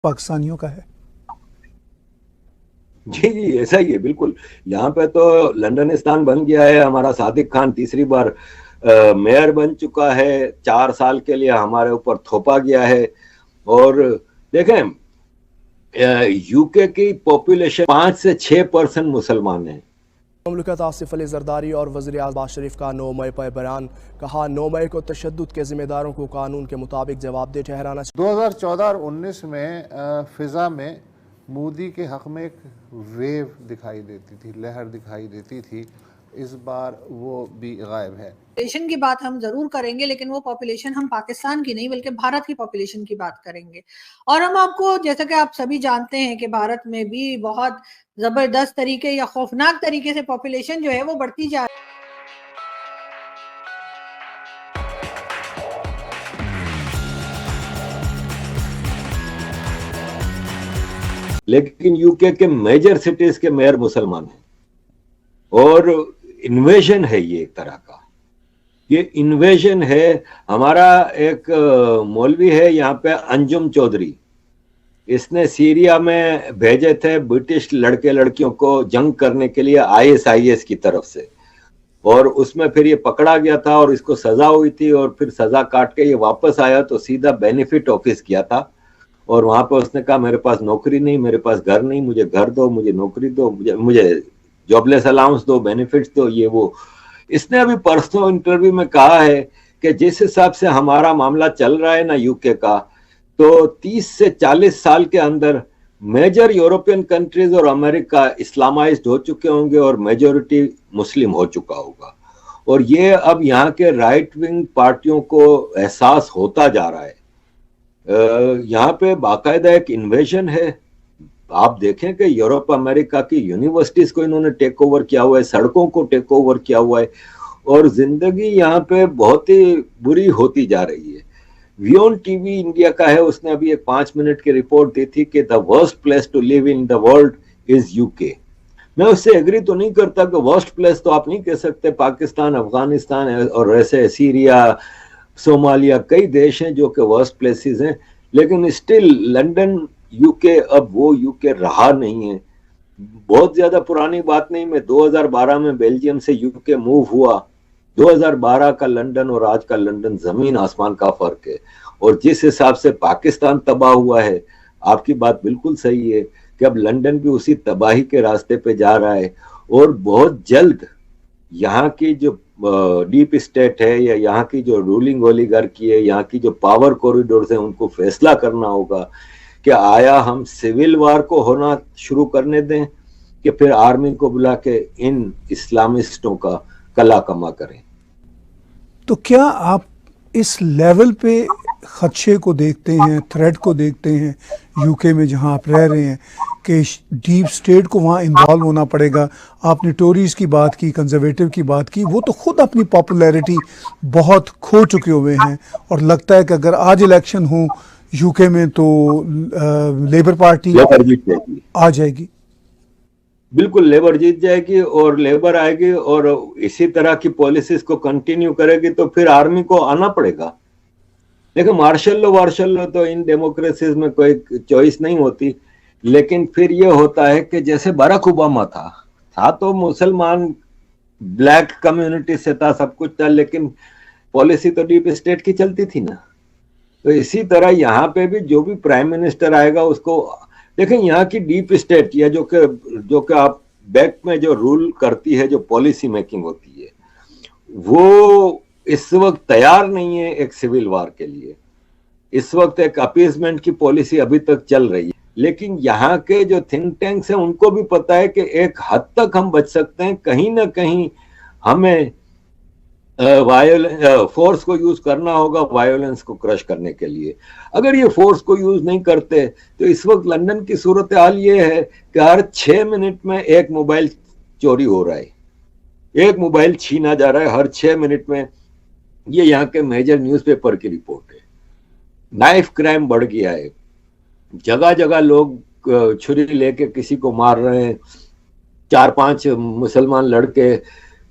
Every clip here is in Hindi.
पाकिस्तानियों का है। जी जी, ऐसा ही है बिल्कुल। यहाँ पे तो लंदनिस्तान बन गया है। हमारा सादिक खान तीसरी बार मेयर बन चुका है। 4 साल के लिए हमारे ऊपर थोपा गया है। और देखें, यूके की पॉपुलेशन 5 से 6% मुसलमान है। मुमलिकत आसिफ अली जरदारी और वज़ीर आज़म शहबाज शरीफ का 9 मई पर बयान। कहा 9 मई को तशद्दुद के जिम्मेदारों को कानून के मुताबिक जवाबदेह ठहराना चाहिए। 2014 और 19 में फिजा में मोदी के हक में एक वेव दिखाई देती थी, लहर दिखाई देती थी। इस बार वो भी गायब है। पॉपुलेशन की बात हम जरूर करेंगे, लेकिन वो पॉपुलेशन हम पाकिस्तान की नहीं बल्कि भारत की पॉपुलेशन की बात करेंगे। और हम आपको, जैसा कि आप सभी जानते हैं कि भारत में भी बहुत जबरदस्त तरीके या खौफनाक तरीके से पॉपुलेशन जो है वो बढ़ती जा रही है। लेकिन यूके के मेजर सिटीज के मेयर मुसलमान हैं। और इन्वेजन है ये एक तरह का, ये इन्वेजन है। हमारा एक मौलवी है यहाँ पे, अंजुम चौधरी। इसने सीरिया में भेजे थे ब्रिटिश लड़के लड़कियों को जंग करने के लिए ISIS की तरफ से। और उसमें फिर ये पकड़ा गया था और इसको सजा हुई थी। और फिर सजा काट के ये वापस आया तो सीधा बेनिफिट ऑफिस किया था। और वहां पे उसने कहा मेरे पास नौकरी नहीं, मेरे पास घर नहीं, मुझे घर दो, मुझे नौकरी दो, मुझे जॉबलेस अलाउंस दो, बेनिफिट्स दो, ये वो। इसने अभी पर्सनल इंटरव्यू में कहा है कि जिस हिसाब से हमारा मामला चल रहा है ना यूके का, तो 30 से 40 साल के अंदर मेजर यूरोपियन कंट्रीज और अमेरिका इस्लामाइज्ड हो चुके होंगे और मेजोरिटी मुस्लिम हो चुका होगा। और ये अब यहाँ के राइट विंग पार्टियों को एहसास होता जा रहा है। यहाँ पे बाकायदा एक इन्वेजन है। आप देखें कि यूरोप अमेरिका की यूनिवर्सिटीज को इन्होंने टेक ओवर किया हुआ है, सड़कों को टेक ओवर किया हुआ है। और जिंदगी यहाँ पे बहुत ही बुरी होती जा रही है। वियोन टीवी इंडिया का है, उसने अभी एक 5 मिनट की रिपोर्ट दी थी कि the worst place to live in the world is UK. मैं उससे एग्री तो नहीं करता कि वर्स्ट प्लेस तो आप नहीं कह सकते। पाकिस्तान, अफगानिस्तान और ऐसे सीरिया, सोमालिया, कई देश हैं जो कि वर्स्ट प्लेसेस हैं। लेकिन स्टिल लंदन यूके अब वो यूके रहा नहीं है। बहुत ज्यादा पुरानी बात नहीं, मैं 2012 में बेल्जियम से यूके मूव हुआ। 2012 का लंदन और आज का लंदन जमीन आसमान का फर्क है। और जिस हिसाब से पाकिस्तान तबाह हुआ है, आपकी बात बिल्कुल सही है कि अब लंदन भी उसी तबाही के रास्ते पे जा रहा है। और बहुत जल्द यहाँ की जो डीप स्टेट है या यहाँ की जो रूलिंग ओलिगार्की है, यहाँ की जो पावर कॉरिडोर्स हैं, उनको फैसला करना होगा कि आया हम सिविल वार को होना शुरू करने दें कि फिर आर्मी को बुला के इन इस्लामिस्टों का कला कमा करें। तो क्या आप इस लेवल पे खदशे को देखते हैं, थ्रेट को देखते हैं यूके में जहां आप रह रहे हैं, कि डीप स्टेट को वहां इन्वॉल्व होना पड़ेगा? आपने टोरीज की बात की, कंजर्वेटिव की बात की, वो तो खुद अपनी पॉपुलैरिटी बहुत खो चुके हुए हैं। और लगता है कि अगर आज इलेक्शन हो यूके में तो लेबर पार्टी आ जाएगी। बिल्कुल लेबर जीत जाएगी और लेबर आएगी और इसी तरह की पॉलिसीज को कंटिन्यू करेगी तो फिर आर्मी को आना पड़ेगा। देखो, मार्शल लो तो इन डेमोक्रेसीज में कोई चॉइस नहीं होती। लेकिन फिर ये होता है कि जैसे बराक ओबामा था तो मुसलमान ब्लैक कम्युनिटी से था, सब कुछ था, लेकिन पॉलिसी तो डीप स्टेट की चलती थी ना। तो इसी तरह यहाँ पे भी जो भी प्राइम मिनिस्टर आएगा उसको देखें, यहाँ की डीप स्टेट या जो कि आप बैक में जो रूल करती है, जो पॉलिसी मेकिंग होती है, वो इस वक्त तैयार नहीं है एक सिविल वार के लिए। इस वक्त एक अपीजमेंट की पॉलिसी अभी तक चल रही है। लेकिन यहाँ के जो थिंक टैंक्स हैं उनको भी पता है कि एक हद तक हम बच सकते हैं। कहीं ना कहीं हमें फोर्स को यूज करना होगा वायोलेंस को क्रश करने के लिए। अगर ये फोर्स को यूज नहीं करते तो इस वक्त लंदन की सूरत हाल ये है कि हर 6 मिनट में एक मोबाइल चोरी हो रहा है, एक मोबाइल छीना जा रहा है हर 6 मिनट में। ये यहाँ के मेजर न्यूज़पेपर की रिपोर्ट है। नाइफ क्राइम बढ़ गया है, जगह जगह लोग छुरी लेके किसी को मार रहे हैं। 4-5 मुसलमान लड़के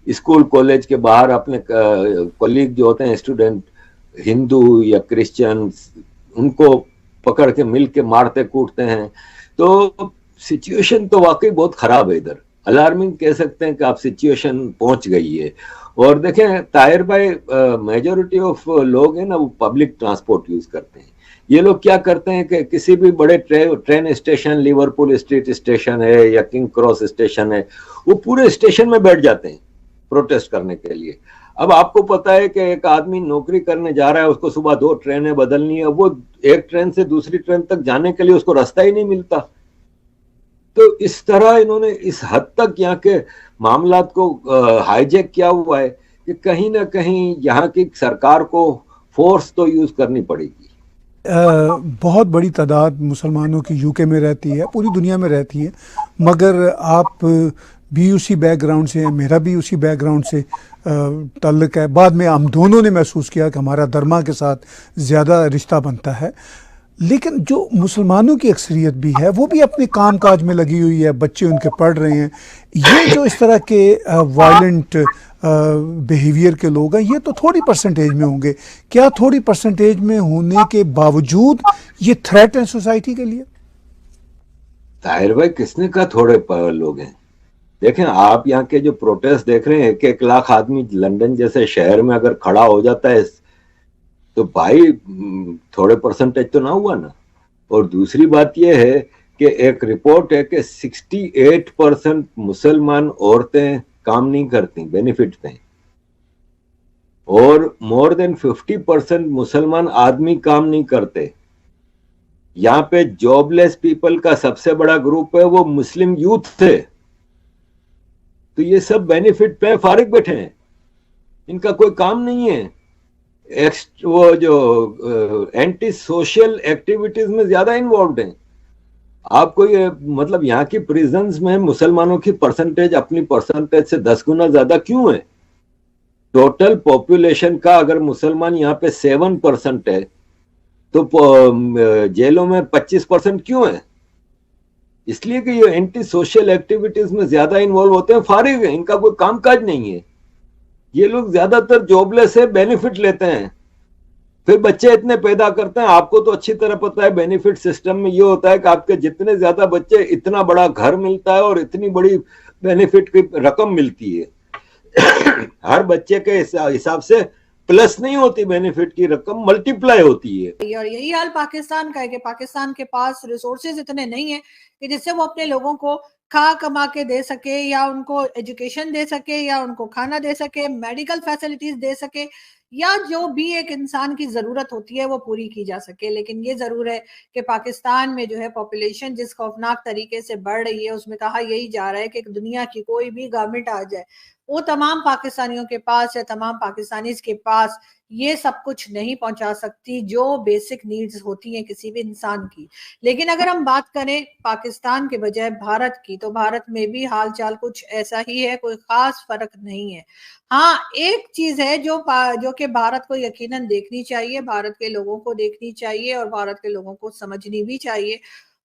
स्कूल कॉलेज के बाहर अपने कलीग जो होते हैं स्टूडेंट, हिंदू या क्रिश्चियन, उनको पकड़ के मिल के मारते कूटते हैं। तो सिचुएशन तो वाकई बहुत खराब है इधर, अलार्मिंग कह सकते हैं कि आप सिचुएशन पहुंच गई है। और देखें ताहिर भाई, मेजोरिटी ऑफ लोग हैं ना वो पब्लिक ट्रांसपोर्ट यूज करते हैं। ये लोग क्या करते हैं कि किसी भी बड़े train station, Liverpool street station है या किंग क्रॉस स्टेशन है, वो पूरे स्टेशन में बैठ जाते हैं प्रोटेस्ट करने के लिए। अब आपको पता है कि एक आदमी नौकरी करने जा रहा है, उसको सुबह 2 ट्रेनें बदलनी है, वो एक ट्रेन से दूसरी ट्रेन तक जाने के लिए उसको रास्ता ही नहीं मिलता। तो इस तरह इन्होंने इस हद तक यहाँ के मामलात को हाईजैक किया हुआ है कि कहीं ना कहीं यहाँ की सरकार को फोर्स तो यूज करनी पड़ेगी। बहुत बड़ी तादाद मुसलमानों की यूके में रहती है, पूरी दुनिया में रहती है, मगर आप भी उसी बैकग्राउंड से हैं, मेरा भी उसी बैकग्राउंड से ताल्लुक़ है। बाद में हम दोनों ने महसूस किया कि हमारा दरमा के साथ ज़्यादा रिश्ता बनता है। लेकिन जो मुसलमानों की अक्सरियत भी है वो भी अपने काम काज में लगी हुई है, बच्चे उनके पढ़ रहे हैं। ये जो इस तरह के वायलेंट बिहेवियर के लोग हैं, ये तो थोड़ी परसेंटेज में होंगे। क्या थोड़ी परसेंटेज में होने के बावजूद ये थ्रेट है सोसाइटी के लिए? ताहिर भाई, किसने कहा थोड़े लोग हैं? देखें, आप यहाँ के जो प्रोटेस्ट देख रहे हैं, 1-1 लाख आदमी लंदन जैसे शहर में अगर खड़ा हो जाता है तो भाई थोड़े परसेंटेज तो ना हुआ ना। और दूसरी बात यह है कि एक रिपोर्ट है कि 68% मुसलमान औरतें काम नहीं करती, बेनिफिट दें, और मोर देन 50% मुसलमान आदमी काम नहीं करते। यहाँ पे जॉबलेस पीपल का सबसे बड़ा ग्रुप है वो मुस्लिम यूथ थे। तो ये सब बेनिफिट पे फारिग बैठे हैं, इनका कोई काम नहीं है। वो जो एंटी सोशल एक्टिविटीज में ज्यादा इन्वॉल्व हैं। आपको ये मतलब यहाँ की प्रिजन्स में मुसलमानों की परसेंटेज अपनी परसेंटेज से 10 गुना ज्यादा क्यों है? टोटल पॉपुलेशन का अगर मुसलमान यहाँ पे 7% है तो जेलों में 25% क्यों है? इसलिए कि ये एंटी सोशल एक्टिविटीज में ज्यादा इन्वॉल्व होते हैं, फारिग है, इनका कोई कामकाज नहीं है। ये लोग ज्यादातर जॉबलेस है, बेनिफिट लेते हैं, फिर बच्चे इतने पैदा करते हैं। आपको तो अच्छी तरह पता है बेनिफिट सिस्टम में ये होता है कि आपके जितने ज्यादा बच्चे इतना बड़ा घर मिलता है और इतनी बड़ी बेनिफिट की रकम मिलती है। हर बच्चे के हिसाब से प्लस नहीं होती, बेनिफिट की रकम मल्टीप्लाई होती है। और यही हाल पाकिस्तान का है कि पाकिस्तान के पास रिसोर्सेज इतने नहीं है कि जिससे वो अपने लोगों को खा कमा के दे सके, या उनको एजुकेशन दे सके, या उनको खाना दे सके, मेडिकल फैसिलिटीज दे सके, या जो भी एक इंसान की जरूरत होती है वो पूरी की जा सके। लेकिन ये जरूर है कि पाकिस्तान में जो है पॉपुलेशन जिस खौफनाक तरीके से बढ़ रही है, उसमें कहा यही जा रहा है कि दुनिया की कोई भी गवर्नमेंट आ जाए, वो तमाम पाकिस्तानियों के पास या तमाम पाकिस्तानीज के पास ये सब कुछ नहीं पहुंचा सकती जो बेसिक नीड्स होती हैं किसी भी इंसान की। लेकिन अगर हम बात करें पाकिस्तान के बजाय भारत की, तो भारत में भी हालचाल कुछ ऐसा ही है, कोई खास फर्क नहीं है। हाँ, एक चीज है जो कि भारत को यकीनन देखनी चाहिए, भारत के लोगों को देखनी चाहिए और भारत के लोगों को समझनी भी चाहिए,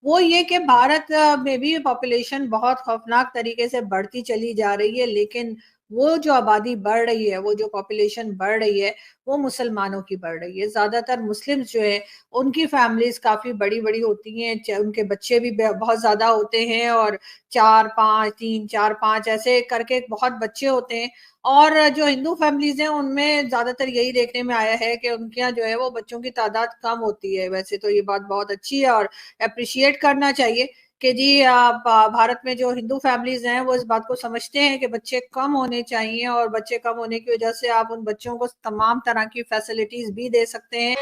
वो ये कि भारत में भी पॉपुलेशन बहुत खौफनाक तरीके से बढ़ती चली जा रही है, लेकिन वो जो आबादी बढ़ रही है, वो जो पॉपुलेशन बढ़ रही है, वो मुसलमानों की बढ़ रही है। ज्यादातर मुस्लिम्स जो है उनकी फैमिलीज काफी बड़ी बड़ी होती हैं, उनके बच्चे भी बहुत ज्यादा होते हैं, और 4-5, 3-4-5 ऐसे करके बहुत बच्चे होते हैं। और जो हिंदू फैमिलीज हैं उनमें ज्यादातर यही देखने में आया है कि उनके यहाँ जो है वो बच्चों की तादाद कम होती है। वैसे तो ये बात बहुत अच्छी है और अप्रिशिएट करना चाहिए कि जी भारत में जो हिंदू फैमिलीज हैं वो इस बात को समझते हैं कि बच्चे कम होने चाहिए, और बच्चे कम होने की वजह से आप उन बच्चों को तमाम तरह की फैसिलिटीज भी दे सकते हैं।